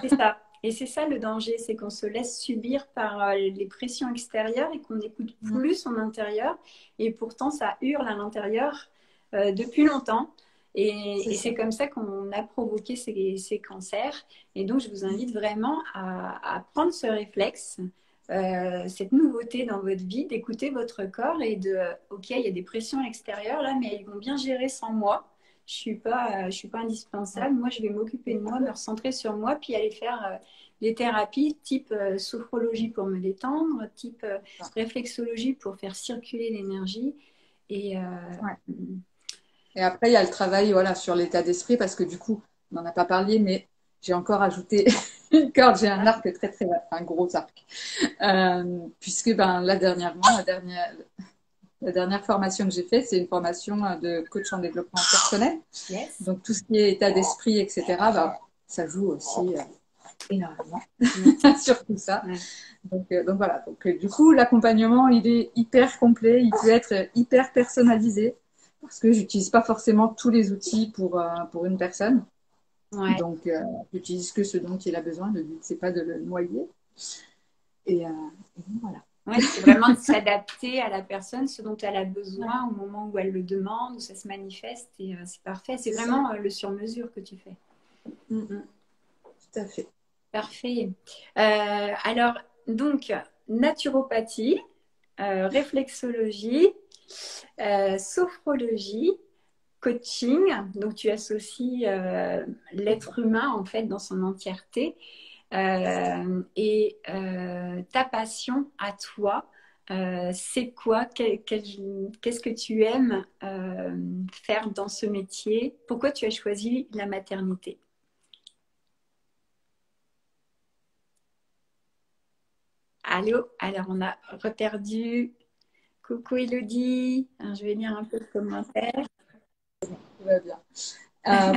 C'est ça. Et c'est ça le danger, c'est qu'on se laisse subir par les pressions extérieures et qu'on n'écoute plus son intérieur. Et pourtant, ça hurle à l'intérieur depuis longtemps. Et c'est comme ça qu'on a provoqué ces cancers. Et donc, je vous invite vraiment à prendre ce réflexe, cette nouveauté dans votre vie, d'écouter votre corps et OK, il y a des pressions extérieures là, mais ils vont bien gérer sans moi. Je suis pas indispensable. Moi, je vais m'occuper de moi, me recentrer sur moi, puis aller faire des thérapies type sophrologie pour me détendre, type réflexologie pour faire circuler l'énergie. Et Et après, il y a le travail voilà, sur l'état d'esprit parce que du coup, on n'en a pas parlé, mais j'ai encore ajouté une corde. J'ai un arc très, très, un gros arc. Puisque ben, la dernière formation que j'ai faite, c'est une formation de coach en développement personnel. yes. Donc, tout ce qui est état d'esprit, etc., bah, ça joue aussi énormément sur tout ça. Donc voilà. Donc, du coup, l'accompagnement, il est hyper complet. Il peut être hyper personnalisé parce que j'utilise pas forcément tous les outils pour une personne. Ouais. Donc, j'utilise que ce dont il a besoin. Le but, c'est pas de le noyer. Et voilà. Ouais, c'est vraiment de s'adapter à la personne, ce dont elle a besoin au moment où elle le demande, où ça se manifeste. Et c'est parfait. C'est vraiment le sur-mesure que tu fais. Tout à fait. Parfait. Alors, donc, naturopathie, réflexologie, sophrologie, coaching. Donc, tu associes l'être humain, en fait, dans son entièreté. Et ta passion à toi, c'est quoi? Qu'est-ce que tu aimes faire dans ce métier? Pourquoi tu as choisi la maternité? Allô? Alors, on a reperdu. Coucou Elodie. Alors, je vais lire un peu le commentaire. Tout va bien.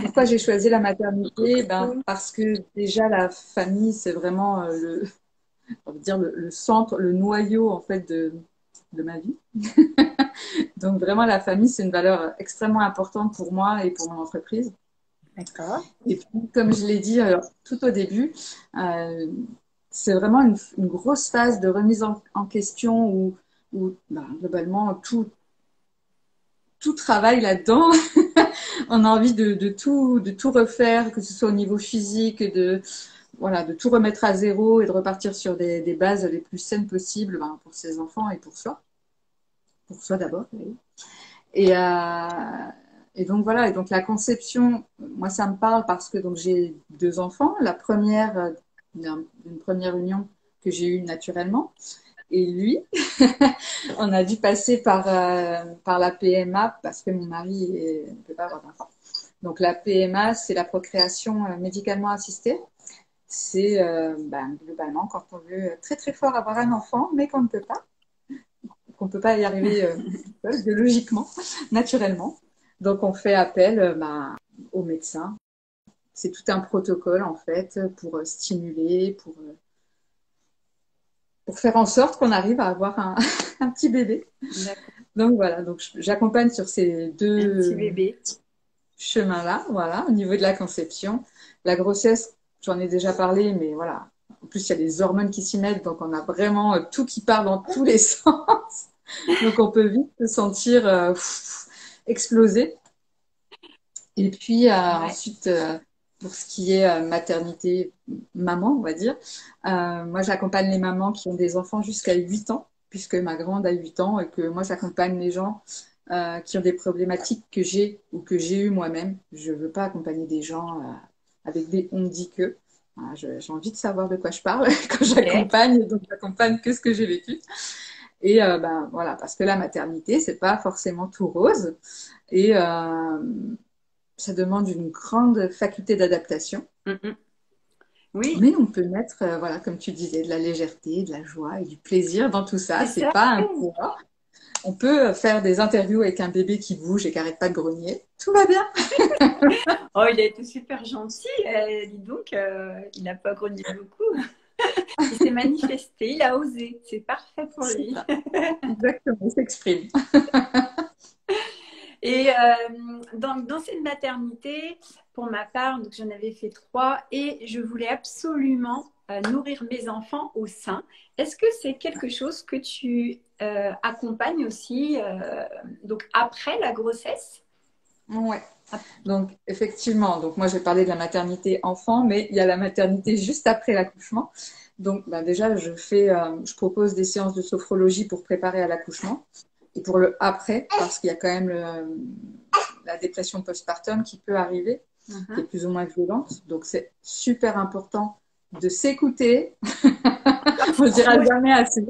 Pourquoi j'ai choisi la maternité? Ben, parce que déjà la famille, c'est vraiment on va dire le centre, le noyau en fait de ma vie. Donc vraiment la famille, c'est une valeur extrêmement importante pour moi et pour mon entreprise. D'accord. Et puis comme je l'ai dit tout au début, c'est vraiment une grosse phase de remise en question où ben, globalement tout travaille là-dedans. On a envie de tout refaire, que ce soit au niveau physique, voilà, de tout remettre à zéro et de repartir sur des bases les plus saines possibles ben, pour ses enfants et pour soi. Pour soi d'abord. Oui. Et donc voilà, et donc la conception, moi ça me parle parce que donc j'ai 2 enfants. La première, une première union que j'ai eue naturellement. Et lui, on a dû passer par la PMA parce que mon mari ne peut pas avoir d'enfant. Donc la PMA, c'est la procréation médicalement assistée. C'est ben, globalement quand on veut très très fort avoir un enfant, mais qu'on ne peut pas, qu'on ne peut pas y arriver biologiquement, naturellement. Donc on fait appel ben, au médecin. C'est tout un protocole en fait pour stimuler, pour faire en sorte qu'on arrive à avoir un petit bébé. Donc voilà, donc j'accompagne sur ces deux chemins-là, voilà, au niveau de la conception. La grossesse, j'en ai déjà parlé, mais voilà. En plus, il y a des hormones qui s'y mettent, donc on a vraiment tout qui part dans tous les sens. Donc on peut vite se sentir exploser. Et puis ensuite, pour ce qui est maternité, maman, on va dire. Moi, j'accompagne les mamans qui ont des enfants jusqu'à 8 ans, puisque ma grande a 8 ans et que moi, j'accompagne les gens qui ont des problématiques que j'ai ou que j'ai eues moi-même. Je ne veux pas accompagner des gens avec des on dit que. Voilà, j'ai envie de savoir de quoi je parle quand Ok. j'accompagne, donc j'accompagne que ce que j'ai vécu. Et ben voilà, parce que la maternité, c'est pas forcément tout rose et ça demande une grande faculté d'adaptation. Mm. Oui, Mais on peut mettre, voilà, comme tu disais, de la légèreté, de la joie et du plaisir dans tout ça. c'est C'est ça. pas un poids. On peut faire des interviews avec un bébé qui bouge et qui arrête pas de grogner. Tout va bien. Oh, il a été super gentil. Dis donc, il n'a pas grogné beaucoup. Il s'est manifesté, il a osé. C'est parfait pour C'est lui. ça. Exactement, il s'exprime. Et dans cette maternité, pour ma part, donc j'en avais fait 3 et je voulais absolument nourrir mes enfants au sein. Est-ce que c'est quelque chose que tu accompagnes aussi donc après la grossesse? Ouais. Donc, effectivement, donc moi j'ai parlé de la maternité enfant, mais il y a la maternité juste après l'accouchement. Donc, ben déjà, je propose des séances de sophrologie pour préparer à l'accouchement et pour le après, parce qu'il y a quand même la dépression postpartum qui peut arriver, qui est Mhm. plus ou moins violente. Donc, c'est super important de s'écouter. On ne dira Oui. jamais assez.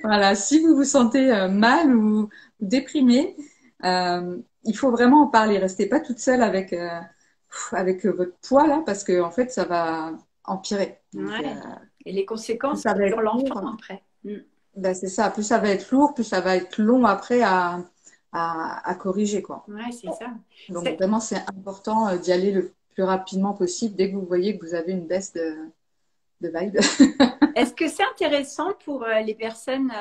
Voilà, si vous vous sentez mal ou déprimé, il faut vraiment en parler. Restez pas toute seule avec votre poids là, parce que en fait, ça va empirer. Donc, Ouais. Et les plus conséquences ça va sur être l'enfant lourd, après. Mm. ben c'est ça. Plus ça va être lourd, plus ça va être long après à corriger quoi. Ouais, c'est ça. Donc C'est- vraiment, c'est important d'y aller le plus rapidement possible dès que vous voyez que vous avez une baisse de vibe. Est-ce que c'est intéressant pour les personnes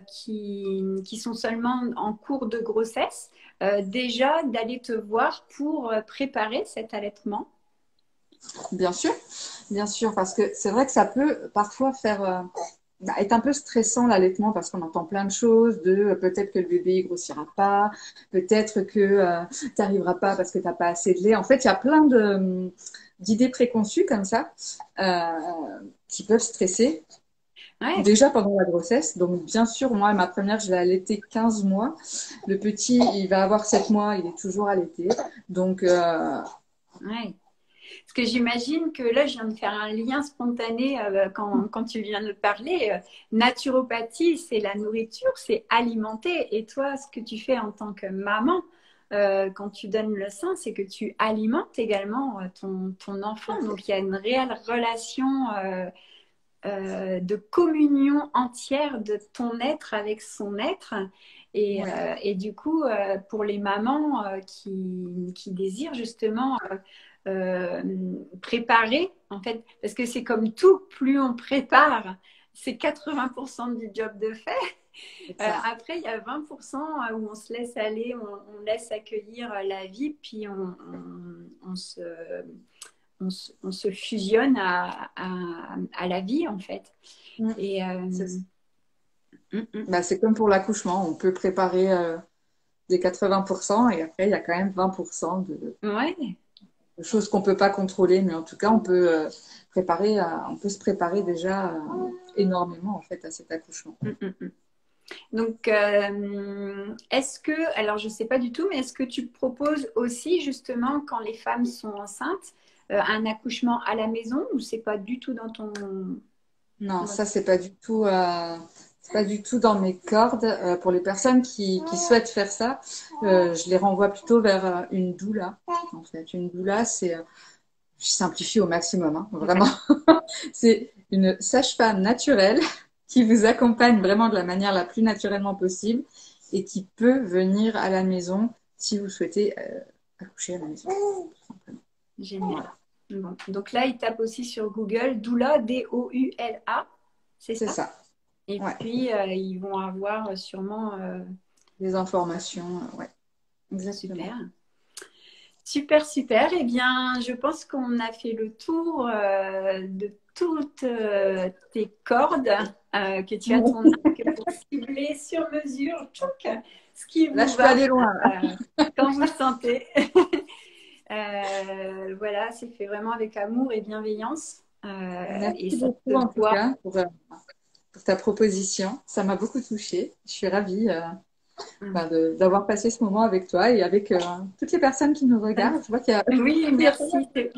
qui sont seulement en cours de grossesse, déjà d'aller te voir pour préparer cet allaitement? Bien sûr, parce que c'est vrai que ça peut parfois faire être un peu stressant l'allaitement parce qu'on entend plein de choses de peut-être que le bébé il grossira pas, peut-être que tu n'arriveras pas parce que tu n'as pas assez de lait. En fait, il y a plein d'idées préconçues comme ça qui peuvent stresser. Ouais, Déjà pendant la grossesse, donc bien sûr, moi, ma première, je l'ai allaitée 15 mois. Le petit, il va avoir 7 mois, il est toujours allaité. Donc, ouais. Parce que j'imagine que là, je viens de faire un lien spontané quand tu viens de parler. Naturopathie, c'est la nourriture, c'est alimenter. Et toi, ce que tu fais en tant que maman, quand tu donnes le sein, c'est que tu alimentes également ton enfant. Donc, il y a une réelle relation de communion entière de ton être avec son être. ouais, Et du coup, pour les mamans qui désirent justement euh, préparer, en fait, parce que c'est comme tout, plus on prépare, c'est 80% du job de fait. c'est ça. Après, il y a 20% où on se laisse aller, on laisse accueillir la vie, puis on se fusionne à la vie, en fait. Mm. Et C'est mm, mm. bah, c'est comme pour l'accouchement, on peut préparer des 80% et après il y a quand même 20% Ouais. de choses qu'on peut pas contrôler, mais en tout cas on peut on peut se préparer déjà énormément en fait à cet accouchement. Mm, mm, mm. Donc, est-ce que, alors je ne sais pas du tout, mais est-ce que tu proposes aussi justement quand les femmes sont enceintes un accouchement à la maison ou c'est pas du tout dans ton... Non, dans- ça c'est pas du tout dans mes cordes. Pour les personnes qui souhaitent faire ça, je les renvoie plutôt vers une doula. En fait, une doula, je simplifie au maximum, hein, vraiment. C'est une sage-femme naturelle qui vous accompagne vraiment de la manière la plus naturellement possible et qui peut venir à la maison si vous souhaitez accoucher à la maison, tout simplement. Génial. Voilà, Bon. Donc là, ils tapent aussi sur Google doula, D-O-U-L-A, c'est c'est ça? ça. Et Ouais, puis, ils vont avoir sûrement... les informations, ouais, exactement. super. Super, super. Eh bien, je pense qu'on a fait le tour de toutes tes cordes, que tu as ton arc pour cibler sur mesure tchouc, ce qui Là, vous je peux va aller loin. quand vous le sentez. Voilà, c'est fait vraiment avec amour et bienveillance. Et Merci ça se beaucoup en tout voit. cas pour ta proposition. Ça m'a beaucoup touchée. Je suis ravie d'avoir passé ce moment avec toi et avec toutes les personnes qui nous regardent. Je vois qu'il y a, Oui, il y a pas mal merci.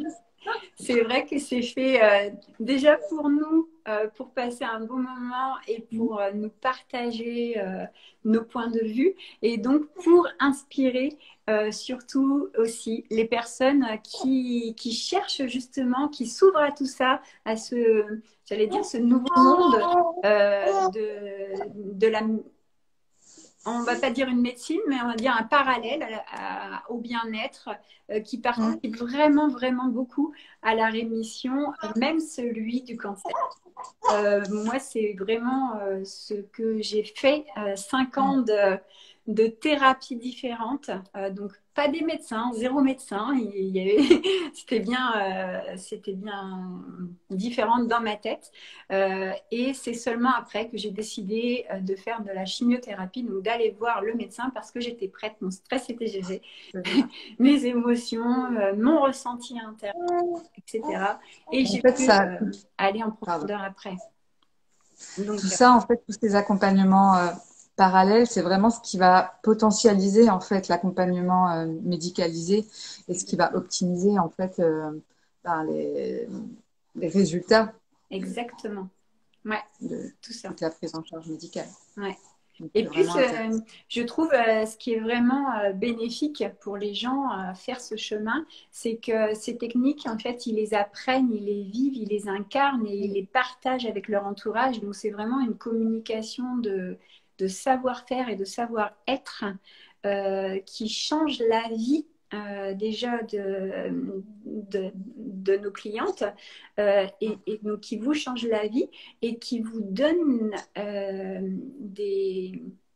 C'est vrai que c'est fait déjà pour nous, pour passer un bon moment et de- pour nous partager nos points de vue et donc pour inspirer surtout aussi les personnes qui cherchent justement, qui s'ouvrent à tout ça, à j'allais dire, ce nouveau monde de la on va pas dire une médecine, mais on va dire un parallèle au bien-être qui Mm. participe vraiment, vraiment beaucoup à la rémission, même celui du cancer. Moi, c'est vraiment ce que j'ai fait, 5 ans de thérapies différentes. Donc, pas des médecins, zéro médecin. C'était bien différent dans ma tête. Et c'est seulement après que j'ai décidé de faire de la chimiothérapie, donc d'aller voir le médecin parce que j'étais prête, mon stress était géré, mes émotions, mon ressenti interne, etc. Et En j'ai fait, pu ça, aller en pardon. profondeur après. Donc, Tout ça, en fait, tous ces accompagnements parallèles, c'est vraiment ce qui va potentialiser en fait l'accompagnement médicalisé et ce qui va optimiser en fait ben, les résultats exactement. Ouais, de tout ça. toute la prise en charge médicale. Ouais. Donc, Et c'est puis, vraiment intéressant. je trouve ce qui est vraiment bénéfique pour les gens à faire ce chemin, c'est que ces techniques, en fait, ils les apprennent, ils les vivent, ils les incarnent et ils les partagent avec leur entourage. Donc, c'est vraiment une communication de savoir-faire et de savoir-être qui change la vie. Déjà de nos clientes et donc qui vous change la vie et qui vous donne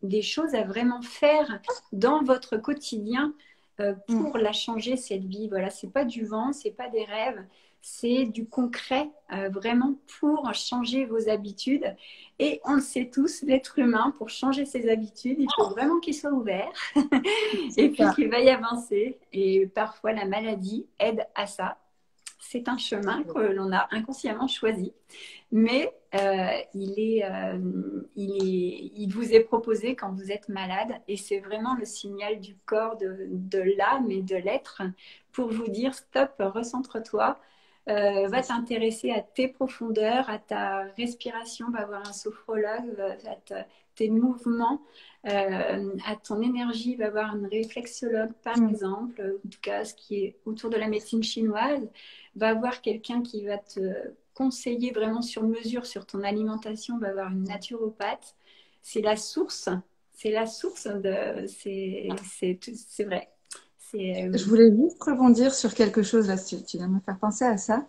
des choses à vraiment faire dans votre quotidien Mm. pour la changer, cette vie. Voilà, c'est pas du vent, c'est pas des rêves, c'est du concret, vraiment pour changer vos habitudes. Et on le sait tous, l'être humain, pour changer ses habitudes, il faut vraiment qu'il soit ouvert et C'est puis ça. qu'il veuille avancer. Et parfois, la maladie aide à ça. C'est un chemin que l'on a inconsciemment choisi, mais il vous est proposé quand vous êtes malade et c'est vraiment le signal du corps, de l'âme et de l'être pour vous dire stop, recentre-toi, va t'intéresser à tes profondeurs, à ta respiration, va voir un sophrologue, tes mouvements, à ton énergie, va voir un réflexologue par Mm. exemple, en tout cas ce qui est autour de la médecine chinoise, va voir quelqu'un qui va te conseiller vraiment sur mesure sur ton alimentation, va voir une naturopathe. C'est la source, c'est vrai. C'est Je voulais juste rebondir sur quelque chose là, si tu viens de me faire penser à ça.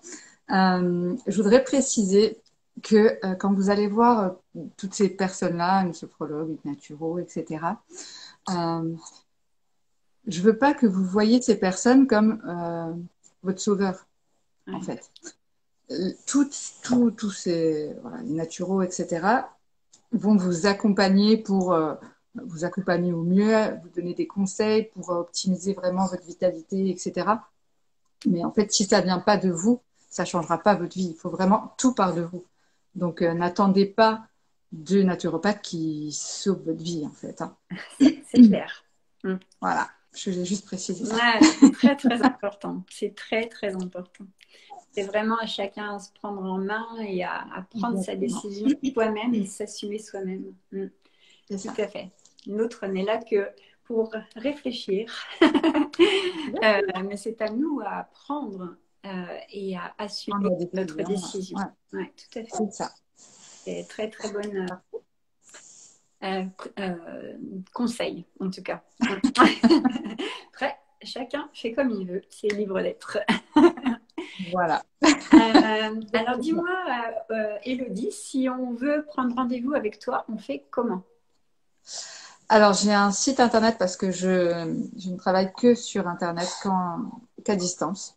Je voudrais préciser que quand vous allez voir toutes ces personnes-là, une sophrologue, une naturo, etc., euh, je veux pas que vous voyiez ces personnes comme votre sauveur, en ouais. fait. Tous ces voilà, les naturaux, etc., vont vous accompagner pour vous accompagner au mieux, vous donner des conseils pour optimiser vraiment votre vitalité, etc. Mais en fait, si ça vient pas de vous, ça changera pas votre vie. Il faut vraiment tout part de vous. Donc, n'attendez pas de naturopathe qui sauve votre vie, en fait, hein. C'est clair. Mm. Voilà, je voulais juste préciser ça. Ouais, c'est très très important. C'est très très important. C'est vraiment à chacun à se prendre en main et à prendre sa Exactement. décision soi-même et s'assumer soi-même. Mm. C'est Tout ça. à fait. L'autre n'est là que pour réfléchir. Mais c'est à nous à prendre et à Prendre assumer la notre décision. décision. Ouais, Ouais, tout à fait. c'est ça. C'est très très bonne euh, conseil, en tout cas. Après, chacun fait comme il veut. C'est libre d'être. Voilà. Alors dis-moi, Élodie, si on veut prendre rendez-vous avec toi, on fait comment? Alors, j'ai un site internet parce que je ne travaille que sur internet qu'à distance.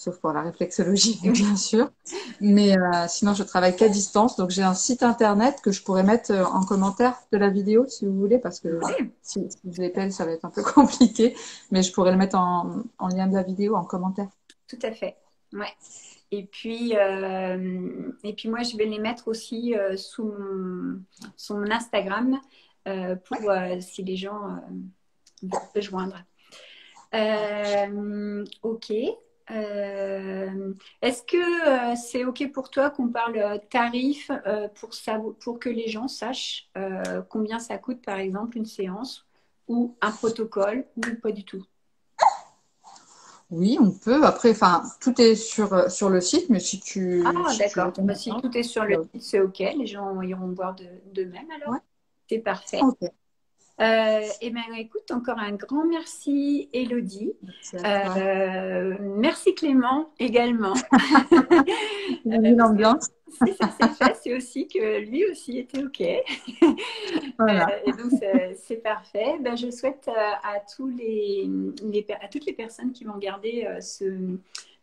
sauf pour la réflexologie, bien sûr. Mais sinon, je travaille qu'à distance. Donc, j'ai un site internet que je pourrais mettre en commentaire de la vidéo, si vous voulez, parce que Oui, si je l'épelle, ça va être un peu compliqué. Mais je pourrais le mettre en lien de la vidéo, en commentaire. tout à fait. Ouais. Et puis moi, je vais les mettre aussi sous mon Instagram pour si les gens veulent se joindre. Ok. Est-ce que c'est ok pour toi qu'on parle tarif pour que les gens sachent combien ça coûte, par exemple, une séance ou un protocole ou pas du tout? Oui, on peut. Après, enfin, tout est sur le site, mais Ah, si tu veux d'accord. qu'on Bah, en si parle, tout est sur le site, c'est ok. Les gens iront voir d'eux-mêmes alors. ouais. C'est parfait. Ok. Eh bien, écoute, encore un grand merci, Elodie. Merci à toi. Merci Clément également. On a mis Parce que l'ambiance. si ça s'est fait, c'est aussi que lui aussi était OK. Voilà. Et donc, c'est parfait. Ben, je souhaite à à toutes les personnes qui vont regarder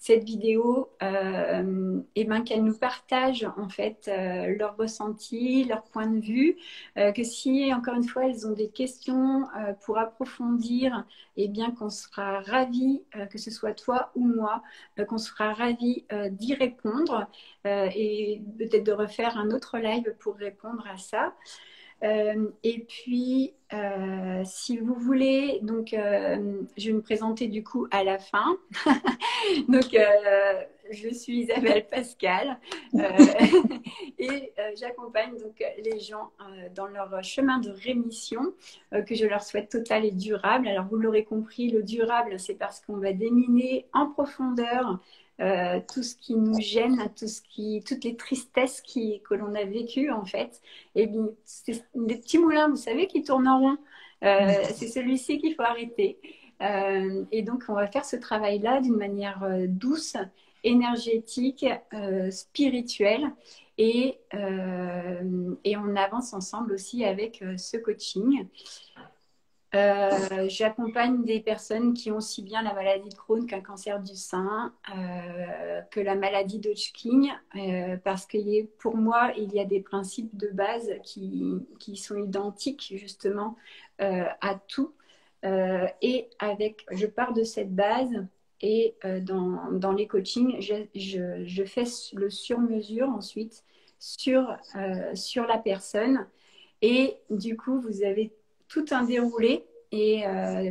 cette vidéo et ben, qu'elles nous partagent en fait leurs ressentis, leurs points de vue. Que si, encore une fois, elles ont des questions pour approfondir, et bien qu'on sera ravis, que ce soit toi ou moi, qu'on sera ravis d'y répondre et peut-être de refaire un autre live pour répondre à ça. Et puis, si vous voulez, donc, je vais me présenter du coup à la fin. Donc, je suis Isabelle Pascal et j'accompagne donc les gens dans leur chemin de rémission que je leur souhaite total et durable. Alors, vous l'aurez compris, le durable, c'est parce qu'on va déminer en profondeur tout ce qui nous gêne, toutes les tristesses que l'on a vécues en fait. Et bien, c'est des petits moulins, vous savez, qui tournent en rond. C'est celui-ci qu'il faut arrêter. Et donc, on va faire ce travail-là d'une manière douce, énergétique, spirituelle. Et on avance ensemble aussi avec ce coaching. J'accompagne des personnes qui ont aussi bien la maladie de Crohn qu'un cancer du sein, que la maladie d'Hodgkin, parce que pour moi, il y a des principes de base qui sont identiques justement à tout. Je pars de cette base et dans les coachings, je fais le sur-mesure ensuite sur la personne. Et du coup, vous avez tout un déroulé et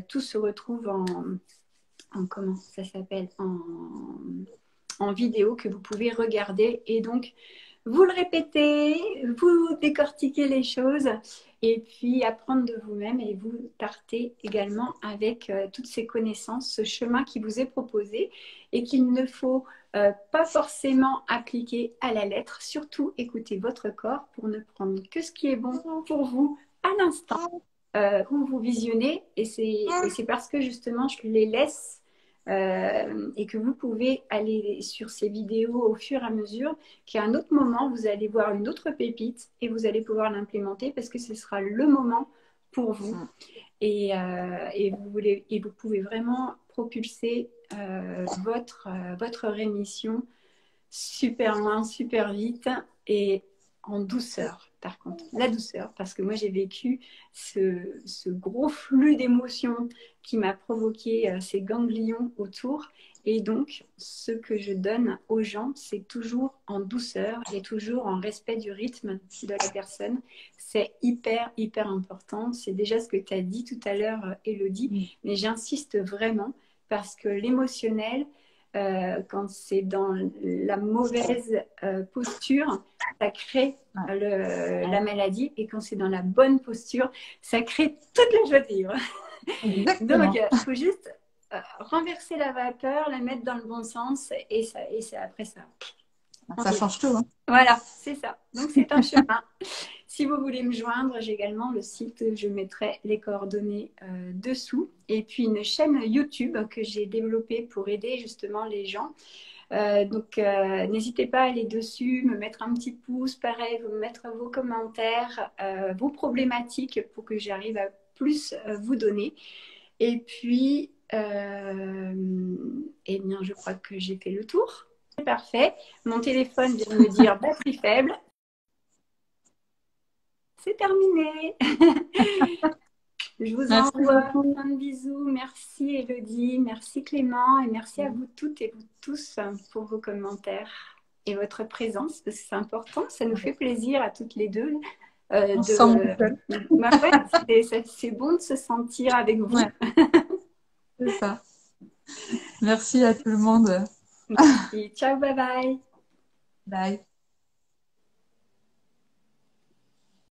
tout se retrouve en comment ça s'appelle en vidéo que vous pouvez regarder. Et donc, vous le répétez, vous décortiquez les choses et puis apprendre de vous-même et vous partez également avec toutes ces connaissances, ce chemin qui vous est proposé et qu'il ne faut pas forcément appliquer à la lettre. Surtout, écoutez votre corps pour ne prendre que ce qui est bon pour vous à l'instant où vous visionnez. Et c'est parce que justement, je les laisse et que vous pouvez aller sur ces vidéos au fur et à mesure qu'à un autre moment, vous allez voir une autre pépite et vous allez pouvoir l'implémenter parce que ce sera le moment pour vous. Et vous pouvez vraiment propulser votre rémission super loin, super vite et en douceur, par contre. La douceur, parce que moi j'ai vécu ce gros flux d'émotions qui m'a provoqué ces ganglions autour. Et donc, ce que je donne aux gens, c'est toujours en douceur et toujours en respect du rythme de la personne. C'est hyper, hyper important. C'est déjà ce que tu as dit tout à l'heure, Elodie, mais j'insiste vraiment parce que l'émotionnel, quand c'est dans la mauvaise posture, ça crée la maladie. Et quand c'est dans la bonne posture, ça crée toute la joie de vivre. Donc, Exactement. il faut juste renverser la vapeur, la mettre dans le bon sens. Après ça. Ça change tout, hein. Voilà, c'est ça. Donc, c'est un chemin. Si vous voulez me joindre, j'ai également le site, je mettrai les coordonnées dessous. Et puis une chaîne YouTube que j'ai développée pour aider justement les gens. Donc, n'hésitez pas à aller dessus, me mettre un petit pouce, pareil, vous mettre vos commentaires, vos problématiques pour que j'arrive à plus vous donner. Et puis, Eh bien, je crois que j'ai fait le tour. C'est parfait. Mon téléphone vient de me dire batterie faible. C'est terminé. Je vous Merci envoie beaucoup. plein de bisous. Merci Elodie, merci Clément et merci à vous toutes et vous tous pour vos commentaires et votre présence parce que c'est important. Ça nous fait plaisir à toutes les deux. On se sent moins seul. Bah ouais, c'est bon de se sentir avec vous. Ouais, c'est ça. Merci à tout le monde. Merci. Ciao, bye bye. Bye.